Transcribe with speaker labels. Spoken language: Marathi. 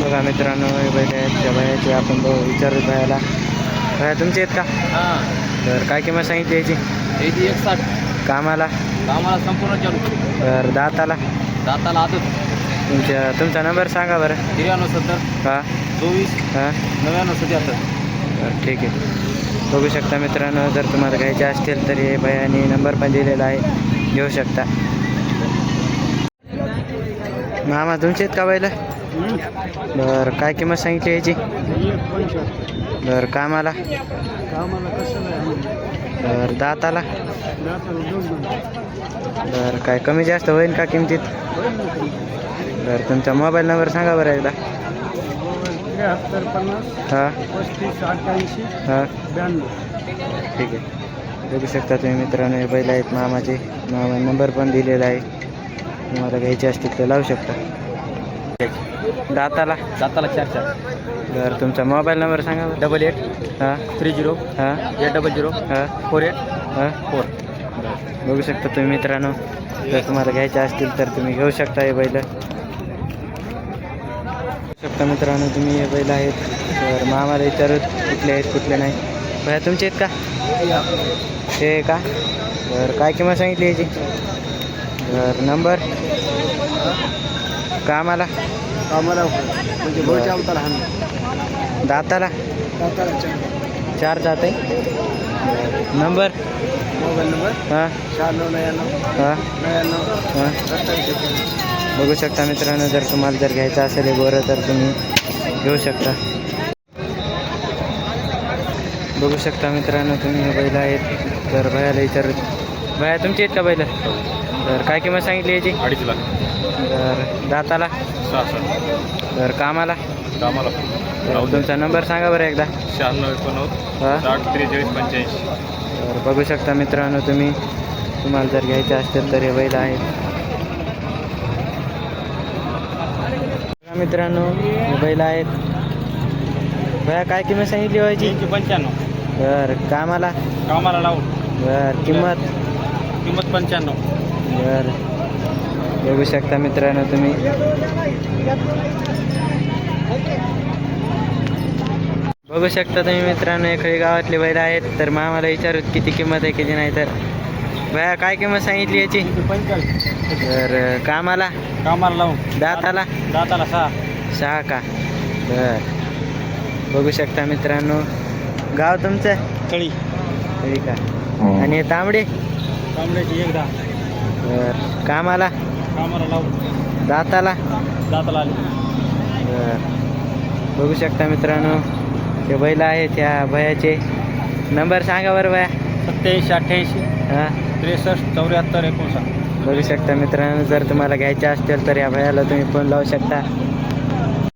Speaker 1: बघा मित्रांनो, हे बैल आहेत त्या भयाचे आपण विचारू भयाला. भया तुमचे आहेत का?
Speaker 2: हां,
Speaker 1: तर काय किंमत सांगितली याची?
Speaker 2: याची 160.
Speaker 1: कामाला?
Speaker 2: कामाला संपूर्ण चालू.
Speaker 1: तर दाताला?
Speaker 2: दाताला आदत.
Speaker 1: तुमचा नंबर सांगा बरं.
Speaker 2: 9370
Speaker 1: हां
Speaker 2: 24
Speaker 1: हां
Speaker 2: 9977.
Speaker 1: तर ठीक आहे. बघू शकता मित्रांनो, जर तुम्हाला घ्यायचे असतील तर हे भयाने नंबर पण दिलेला आहे, घेऊ शकता. मामा तुमचे आहेत का बैल? बरं काय किंमत सांगितली याची? बरं कामाला? बरं दाताला? बरं काय कमी जास्त होईल का किमतीत? बरं तुमचा मोबाईल नंबर सांगा बरं एकदा.
Speaker 2: 7350
Speaker 1: हां
Speaker 2: 3588
Speaker 1: हां
Speaker 2: 92.
Speaker 1: ठीक आहे. बघू शकता तुम्ही मित्रांनो, हे बैल आहेत मामाचे. मामा नंबर पण दिलेला आहे, तुम्हाला घ्यायचे असतील तर लावू शकता. दाताला?
Speaker 2: दाताला 44.
Speaker 1: बरं तुमचा मोबाईल नंबर सांगा बरं.
Speaker 2: 88
Speaker 1: हां
Speaker 2: 30
Speaker 1: हां
Speaker 2: 800
Speaker 1: हां
Speaker 2: 48
Speaker 1: हां
Speaker 2: 4.
Speaker 1: बघू शकता तुम्ही मित्रांनो, जर तुम्हाला घ्यायचे असतील तर तुम्ही घेऊ शकता हे बैल. शकता मित्रांनो तुम्ही, हे बैल आहेत. तर मामाला विचारत कुठले आहेत कुठले नाही. भैया तुमचे आहेत का? ते का? बरं काय किंमत सांगितली याची? बरं नंबर? कामाला?
Speaker 2: कामाला म्हणजे गोळच्या अवताला हाण.
Speaker 1: दाताला?
Speaker 2: दाताला
Speaker 1: 4 जात आहे. नंबर?
Speaker 2: मोबाईल नंबर
Speaker 1: हां
Speaker 2: 9699
Speaker 1: हां
Speaker 2: 99
Speaker 1: हां
Speaker 2: 27.
Speaker 1: बघू शकता मित्रांनो, जर तुम्हाला जर घ्यायचं असेल हे गोरं तर तुम्ही घेऊ शकता. बघू शकता मित्रांनो तुम्ही, हे बैल आहेत. तर भयाला विचारू. भया तुमची आहेत का बैल? तर काय किंमत सांगितली याची?
Speaker 2: 2.5 लाख.
Speaker 1: तर दाताला?
Speaker 2: 66.
Speaker 1: तर कामाला?
Speaker 2: कामाला
Speaker 1: तर तुमचा नंबर सांगा बरं एकदा.
Speaker 2: 96
Speaker 1: हां
Speaker 2: 60 43 85.
Speaker 1: तर बघू शकता मित्रांनो तुम्ही, तुम्हाला जर घ्यायचे असतील तर हे बैल आहेत. मित्रांनो हे बैल आहेत. भया काय किंमत सांगितली व्हायची?
Speaker 2: 95.
Speaker 1: बरं कामाला?
Speaker 2: कामाला लावून
Speaker 1: बरं किंमत?
Speaker 2: किंमत 95.
Speaker 1: बरं बघू शकता मित्रांनो तुम्ही. बघू शकता तुम्ही मित्रांनो, हे खळी गावातले बैल आहेत. तर मामाला विचारू किती किंमत आहे किती नाही. तर भया काय किंमत सांगितली याची?
Speaker 2: 45.
Speaker 1: तर कामाला?
Speaker 2: कामाला लावून
Speaker 1: दाताला?
Speaker 2: दाताला 6.
Speaker 1: 6 का? बरं बघू शकता मित्रांनो, गाव तुमचं?
Speaker 2: कळी.
Speaker 1: ठीक का? आणि हे तांबडे?
Speaker 2: तांबड्याची 1 10.
Speaker 1: बरं कामाला?
Speaker 2: कामाला लावून
Speaker 1: दाताला?
Speaker 2: दाताला आली.
Speaker 1: बरं बघू शकता मित्रांनो, हे बैल आहेत ह्या भयाचे. नंबर सांगा बरं भया.
Speaker 2: 87 88
Speaker 1: हां
Speaker 2: 63 74 59.
Speaker 1: बघू शकता मित्रांनो, जर तुम्हाला घ्यायचे असतील तर या भयाला तुम्ही फोन लावू शकता.